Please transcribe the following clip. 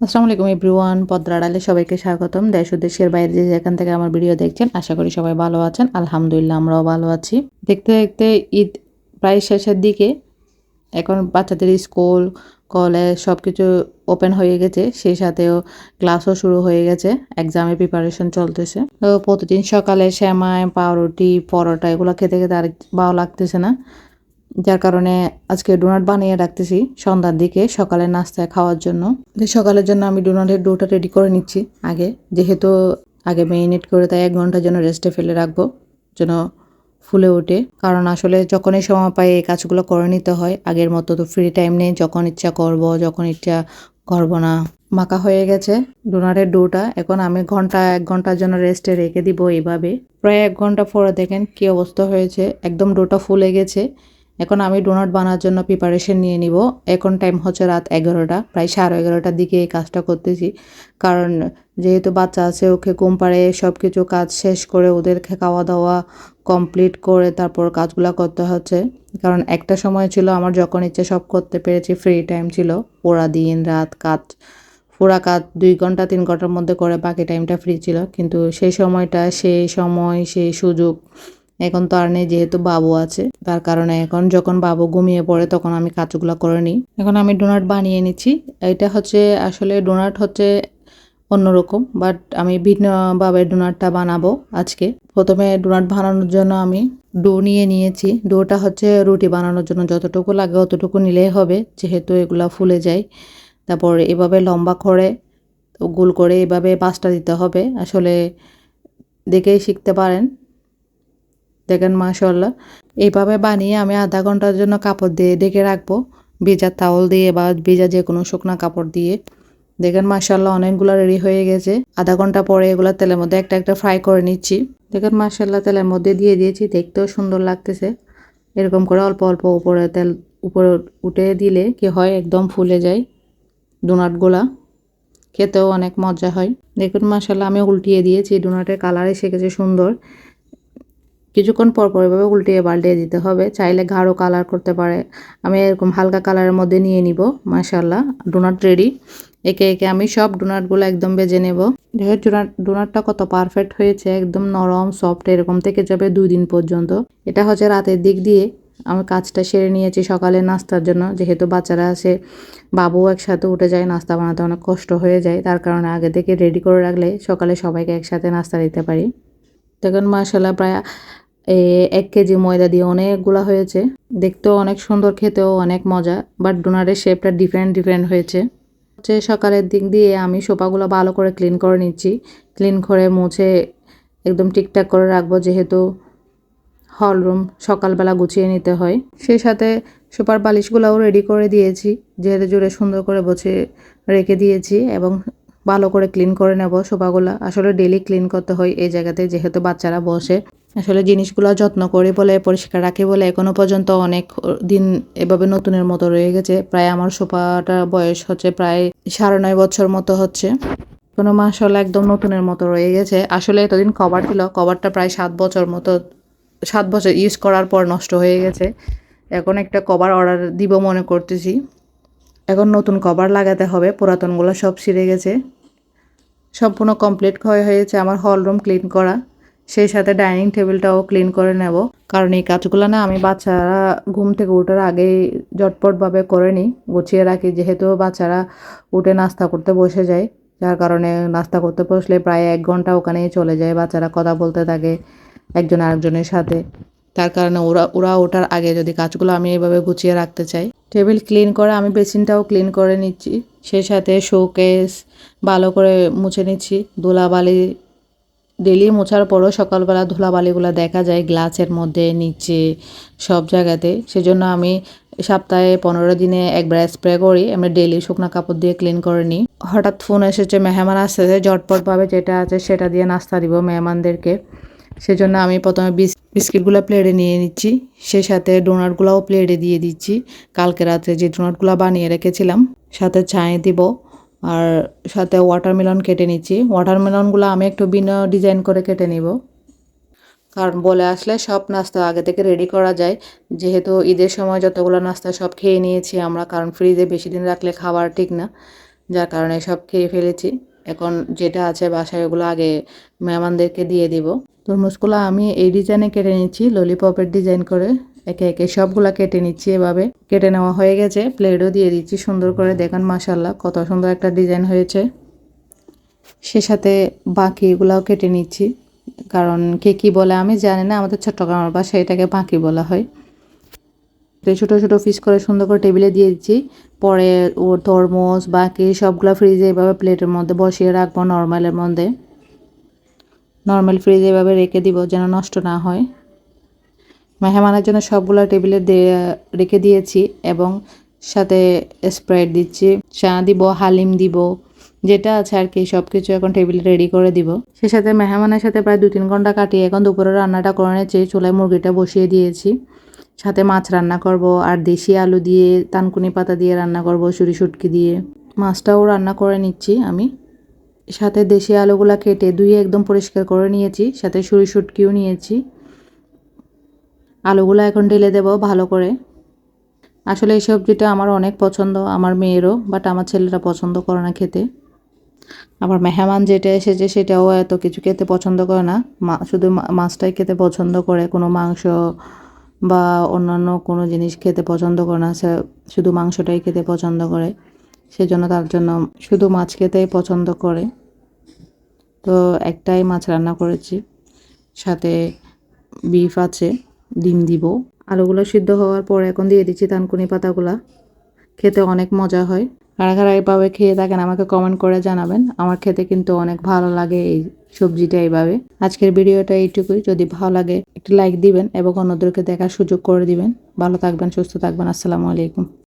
আসসালামু আলাইকুম এভরিওয়ান, পদ্মার আড়ালে সবাইকে স্বাগতম। দেশ ও দেশের বাইরে যে যেখান থেকে আমার ভিডিও দেখছেন, আশা করি সবাই ভালো আছেন। আলহামদুলিল্লাহ আমরাও ভালো আছি। দেখতে দেখতে ঈদ প্রায় শেষের দিকে। এখন বাচ্চাদের স্কুল, কলেজ সবকিছু ওপেন হয়ে গেছে। সেই সাথেও ক্লাসও শুরু হয়ে গেছে। এক্সামের প্রিপারেশন চলতেছে। তো প্রতিদিন সকালে সেমাই, পাউরুটি, পরোটা এগুলো খেতে খেতে আর ভালো লাগতেছে না। যার কারণে আজকে ডোনাট বানিয়ে রাখতেছি সন্ধ্যার দিকে সকালের নাস্তায় খাওয়ার জন্য। সকালের জন্য আমি ডোনাটের ডোটা রেডি করে নিচ্ছি আগে, যেহেতু আগে মেরিনেট করে তাই 1 ঘন্টার জন্য রেস্টে ফেলে রাখবো যেন ফুলে ওঠে। কারণ আসলে যখনই সময় পাই এই কাজগুলো করে নিতে হয়। আগের মতো তো ফ্রি টাইম নেই, যখন ইচ্ছা করব, যখন ইচ্ছা করব না। মাখা হয়ে গেছে ডোনাটের ডোটা। এখন আমি 1 ঘন্টার জন্য রেস্টে রেখে দিব এইভাবে। প্রায় 1 ঘন্টা পরে দেখেন কি অবস্থা হয়েছে, একদম ডোটা ফুলে গেছে। এখন আমি ডোনাট বানার জন্য প্রিপারেশন নিয়ে নিব। এখন টাইম হচ্ছে রাত 11টা, প্রায় 11:30টার দিকে এই কাজটা করতেছি। কারণ যেহেতু বাচ্চা আছে, ওকে ঘুম পাড়ে সব কিছু কাজ শেষ করে ওদেরকে খাওয়া দাওয়া কমপ্লিট করে তারপর কাজগুলো করতে হচ্ছে। কারণ একটা সময় ছিল আমার যখন ইচ্ছে সব করতে পেরেছি, ফ্রি টাইম ছিল। পুরা দিন রাত কাজ, পুরা কাজ 2 ঘন্টা 3 ঘন্টার মধ্যে করে বাকি টাইমটা ফ্রি ছিল। কিন্তু সেই সময়টা, সেই সময়, সেই সুযোগ এখন তো আর নেই, যেহেতু বাবু আছে। তার কারণে এখন যখন বাবু ঘুমিয়ে পড়ে তখন আমি কাজগুলো করে নিই। এখন আমি ডোনাট বানিয়ে নিচ্ছি। এটা হচ্ছে আসলে ডোনাট হচ্ছে অন্যরকম, বাট আমি ভিন্নভাবে ডোনাটটা বানাবো আজকে। প্রথমে ডোনাট বানানোর জন্য আমি ডো নিয়ে নিয়েছি। ডোটা হচ্ছে রুটি বানানোর জন্য যতটুকু লাগে অতটুকু নিলেই হবে, যেহেতু এগুলা ফুলে যায়। তারপর এভাবে লম্বা করে গোল করে এভাবে পাঁচটা দিতে হবে। আসলে দেখেই শিখতে পারেন। দেখেন মাশাআল্লাহ। এইভাবে বানিয়ে আমি আধা ঘন্টার জন্য কাপড় দিয়ে ঢেকে রাখবো, ভেজা তাওয়াল দিয়ে বা ভেজা যে কোনো শুকনা কাপড় দিয়ে। দেখেন মাশাআল্লাহ অনেকগুলো রেডি হয়ে গেছে। আধা ঘন্টা পরে এগুলো তেলের মধ্যে একটা একটা ফ্রাই করে নিচ্ছি। দেখেন মাশাআল্লাহ তেলের মধ্যে দিয়ে দিয়েছি, দেখতেও সুন্দর লাগতেছে। এরকম করে অল্প অল্প উপরে তেল উপরে উঠে দিলে কি হয়, একদম ফুলে যায় ডোনাটগুলা। খেতেও অনেক মজা হয়। দেখুন মাশাআল্লাহ আমি উল্টিয়ে দিয়েছি, ডোনাটের কালার এসে গেছে সুন্দর। কিছুক্ষণ পর পর এভাবে উল্টিয়ে পাল্টিয়ে দিতে হবে, চাইলে গাঢ় কালার করতে পারে। আমি এরকম হালকা কালারের মধ্যে নিয়ে নিব। মাশাআল্লাহ ডোনাট রেডি। একে একে আমি সব ডোনাটগুলো একদম ভেজে নেব। দেখো ডোনাটটা কত পারফেক্ট হয়েছে, একদম নরম সফট এরকম থেকে যাবে 2 দিন পর্যন্ত। এটা হচ্ছে রাতের দিক দিয়ে আমি কাজটা সেরে নিয়েছি সকালে নাস্তার জন্য। যেহেতু বাচ্চারা আছে, বাবুও একসাথে উঠে যায়, নাস্তা বানাতে অনেক কষ্ট হয়ে যায়। তার কারণে আগে থেকে রেডি করে রাখলে সকালে সবাইকে একসাথে নাস্তা দিতে পারি। দেখুন মাশাআল্লাহ প্রায় 1 কেজি ময়দা দিয়ে অনেকগুলা হয়েছে। দেখতেও অনেক সুন্দর, খেতেও অনেক মজা। বাট ডোনাটের শেপটা ডিফারেন্ট ডিফারেন্ট হয়েছে। হচ্ছে সকালের দিক দিয়ে আমি সোফাগুলো ভালো করে ক্লিন করে নিচ্ছি। ক্লিন করে মুছে একদম ঠিকঠাক করে রাখবো, যেহেতু হল রুম সকালবেলা গুছিয়ে নিতে হয়। সেই সাথে সোফার বালিশগুলোও রেডি করে দিয়েছি, ঝেড়ে ঝুড়ে সুন্দর করে গুছিয়ে রেখে দিয়েছি এবং ভালো করে ক্লিন করে নেব সোফাগুলো। আসলে ডেলি ক্লিন করতে হয় এই জায়গাতে, যেহেতু বাচ্চারা বসে। আসলে জিনিসগুলো যত্ন করে বলে, পরিষ্কার রাখে বলে এখনো পর্যন্ত অনেক দিন এভাবে নতুনের মতো রয়ে গেছে। প্রায় আমার সোফাটার বয়স হচ্ছে প্রায় 9.5 বছর মতো হচ্ছে। কোনো মাশাআল্লাহ একদম নতুনের মতো রয়ে গেছে। আসলে এতদিন কভার ছিল, কভারটা প্রায় 7 বছর মতো, 7 বছর ইউজ করার পর নষ্ট হয়ে গেছে। এখন একটা কভার অর্ডার দিব মনে করতেছি। এখন নতুন কভার লাগাতে হবে, পুরাতনগুলো সব ছিঁড়ে গেছে। সম্পূর্ণ কমপ্লিট হয়েছে আমার হল রুম ক্লিন করা। সেই সাথে ডাইনিং টেবিলটাও ক্লিন করে নেব। কারণ এই কাজগুলো না আমি বাচ্চারা ঘুম থেকে ওঠার আগেই ঝটপটভাবে করে নিই, গুছিয়ে রাখি। যেহেতু বাচ্চারা উঠে নাস্তা করতে বসে যায়, যার কারণে নাস্তা করতে বসলে প্রায় 1 ঘন্টা ওখানেই চলে যায়। বাচ্চারা কথা বলতে থাকে একজন আরেকজনের সাথে। তার কারণে ওরা ওঠার আগে যদি কাজগুলো আমি এইভাবে গুছিয়ে রাখতে চাই। টেবিল ক্লিন করে আমি বেসিনটাও ক্লিন করে নিচ্ছি। সেই সাথে শোকেস ভালো করে মুছে নিচ্ছি। ধুলাবালি ডেলি মোছার পরও সকালবেলা ধুলাবালিগুলো দেখা যায় গ্লাসের মধ্যে, নিচে, সব জায়গাতে। সেজন্য আমি সপ্তাহে 15 দিনে একবার স্প্রে করি। আমি ডেলি শুকনো কাপড় দিয়ে ক্লিন করে নিই। হঠাৎ ফোন এসেছে, মেহমান আসতেছে, ঝটপটভাবে যেটা আছে সেটা দিয়ে নাস্তা দিব মেহমানদেরকে। সেজন্য আমি প্রথমে বিস্কিটগুলো প্লেটে নিয়ে নিচ্ছি। সেই সাথে ডোনাটগুলোও প্লেটে দিয়ে দিচ্ছি। কালকে রাতে যে ডোনাটগুলো বানিয়ে রেখেছিলাম সাথে ছাই দিব। আর সাথে ওয়াটারমেলন কেটে নিচ্ছি। ওয়াটারমেলনগুলো আমি একটু ভিন্ন ডিজাইন করে কেটে নিব, কারণ বলে আসলে সব নাস্তা আগে থেকে রেডি করা যায়। যেহেতু ঈদের সময় যতগুলো নাস্তা সব খেয়ে নিয়েছি আমরা, কারণ ফ্রিজে বেশি দিন রাখলে খাবার ঠিক না। যার কারণে সব খেয়ে ফেলেছি। এখন যেটা আছে বাসায় ওগুলো আগে মেহমানদেরকে দিয়ে দিব। তরমুজগুলো আমি এই ডিজাইনে কেটে নিচ্ছি, ললিপপের ডিজাইন করে একে একে সবগুলা কেটে নিচ্ছি। এভাবে কেটে নেওয়া হয়ে গেছে, প্লেটও দিয়ে দিচ্ছি সুন্দর করে। দেখেন মাশাআল্লাহ কত সুন্দর একটা ডিজাইন হয়েছে। সে সাথে বাকিগুলাও কেটে নিচ্ছি, কারণ কে কী বলে আমি জানি না, আমাদের চট্টগ্রামের ভাষায় এটাকে বাকি বলা হয়। ছোটো ছোটো পিস করে সুন্দর করে টেবিলে দিয়ে দিচ্ছি। পরে ও তরমুজ বাকি সবগুলো ফ্রিজে এভাবে প্লেটের মধ্যে বসিয়ে রাখবো, নর্মাল ফ্রিজে এভাবে রেখে দিব যেন নষ্ট না হয়। মেহমানের জন্য সবগুলো টেবিলে রেখে দিয়েছি এবং সাথে স্প্রাইট দিচ্ছি, চা দিব, হালিম দিব, যেটা আছে আর কি সব কিছু এখন টেবিলে রেডি করে দিব। সে সাথে মেহমানের সাথে প্রায় 2-3 ঘন্টা কাটিয়ে এখন দুপুরে রান্নাটা করে নিয়েছি। চুলায় মুরগিটা বসিয়ে দিয়েছি, সাথে মাছ রান্না করব আর দেশি আলু দিয়ে তানকুনি পাতা দিয়ে রান্না করব, ছুরি শুটকি দিয়ে। মাছটাও রান্না করে নিচ্ছি আমি। সাথে দেশি আলুগুলা কেটে ধুয়ে একদম পরিষ্কার করে নিয়েছি, সাথে ছুরি শুটকিও নিয়েছি। আলুগুলো এখন ঢেলে দেব ভালো করে। আসলে এই সবজিটা আমার অনেক পছন্দ, আমার মেয়েরও, বাট আমার ছেলেরা পছন্দ করে না খেতে। আবার মেহমান যেটা এসেছে সেটাও এত কিছু খেতে পছন্দ করে না, শুধু মাছটাই খেতে পছন্দ করে, কোনো মাংস বা অন্যান্য কোনো জিনিস খেতে পছন্দ করে না, শুধু মাংসটাই খেতে পছন্দ করে। সেজন্য তার জন্য শুধু মাছ খেতেই পছন্দ করে। তো একটাই মাছ রান্না করেছি, সাথে বিফ আছে, ডিম দিব। আলুগুলো সিদ্ধ হওয়ার পর এখন দিয়ে দিচ্ছি থানকুনি পাতাগুলা। খেতে অনেক মজা হয়। কারা কারা এভাবে খেয়ে থাকেন আমাকে কমেন্ট করে জানাবেন। আমার খেতে কিন্তু অনেক ভালো লাগে এই সবজিটা এইভাবে। আজকের ভিডিওটা এইটুকুই। যদি ভালো লাগে একটি লাইক দিবেন এবং অন্যদেরকে দেখার সুযোগ করে দিবেন। ভালো থাকবেন, সুস্থ থাকবেন। আসসালামু আলাইকুম।